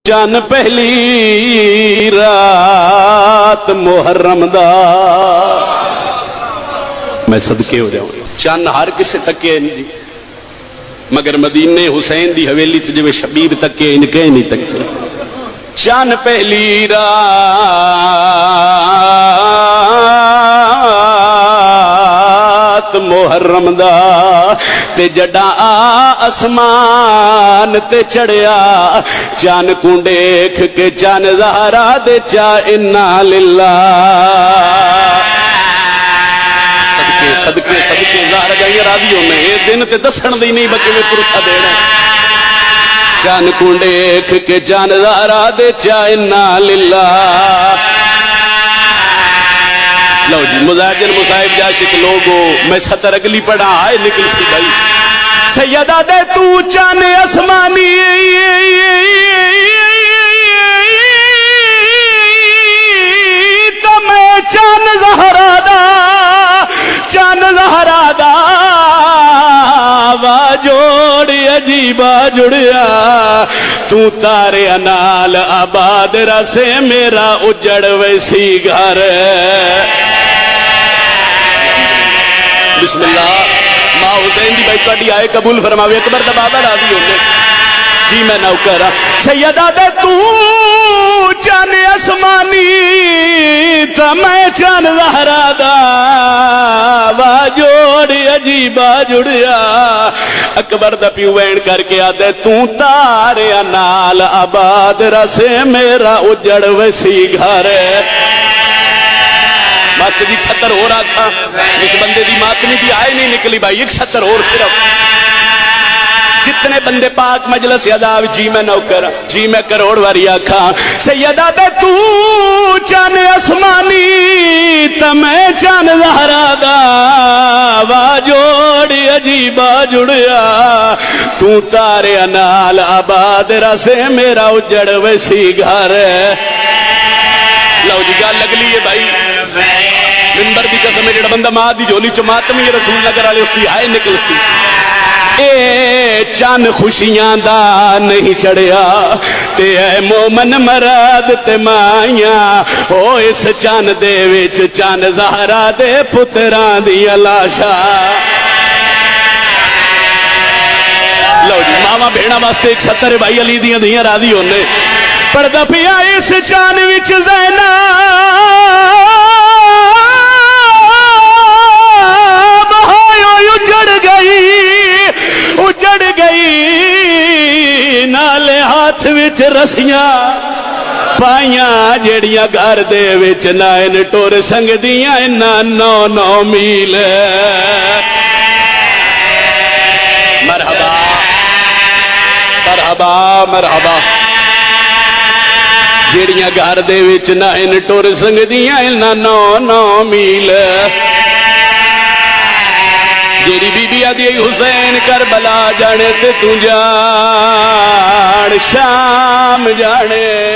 چان پہلی رات محرم دا میں صدقے ہو جاؤں چان ہر کسے تکے نہیں جی مگر مدینے حسین دی حویلی سے جو شبیر تکے ان کے نہیں تکے چان پہلی رات محرم دا تے جڈا آسمان تے چڑیا چان کو دیکھ کے چان زہرا دے چا انا للہ صدقے زہرا جائیں راضی ہونے یہ دن تے دسن دی نہیں بکے میں پرسا دینا چان کو دیکھ کے چان زہرا دے چا انا للہ لو جی مزاجن مصائب جاشق لوگو میں سطر اگلی پڑھا آئے نکل سی بھائی سیدہ دے تو چان اسمانی تو میں چان زہرا دا وا جوڑی عجیبہ جڑیا تو تارے انال آباد رسے میرا اجڑ ویسی گھر بسم اللہ ماں حسین دی بھائی کڑی آئے قبول فرماوے اکبر دا بابا راضی ہونے جی میں نوکرہ سیدہ دے تو چان اسمانی تا میں چان زہرا دا وا جوڑی عجیبہ جڑیا اکبر دا پیو وین کر کے آدھے تو تارے انال آباد رسے میرا اجڑ ویسی گھر ماسٹر جی ایک ستر ہو رہا تھا اس بندے دی ماتمی دی آئے نہیں نکلی بھائی ایک ستر اور صرف جتنے بندے پاک مجلس یاداو جی میں نوکر جی میں کروڑ واری آکھا سیدہ دے تو چان اسمانی تا میں چان زہرا دا وا جوڑی عجیبہ جڑیا تو تارے انال آباد رسے میرا اجڑ ویسی گھر لو جی گال لگ لیے بھائی منبر دی قسم ہے جڑا بندہ ماں دی جولی چو ماتمی رسول نگر آلے اس دی آئے نکل سی اے چان خوشیاں دا نہیں چڑھیا تے اے مومن مراد تے مائیاں او اس چان دے وچ چان زہرا دے پتران دی لاشا لو جی ماما بھیڑا واسطے ایک ستر بھائی علی دیاں دیاں راضی ہونے پردہ پیا اس چان وچ زینہ اجڑ گئی نالے ہاتھ وچ رسیاں پائیاں جیڑیاں گھر دے وچ نائن ٹور سنگ دیاں انہا 9 میل مرحبا مرحبا مرحبا جیڑیاں گھر دے وچ نائن ٹور سنگ دیاں انہا 9 میل جیری بی بی آدھی حسین کربلا جانے تے تو جان شام جانے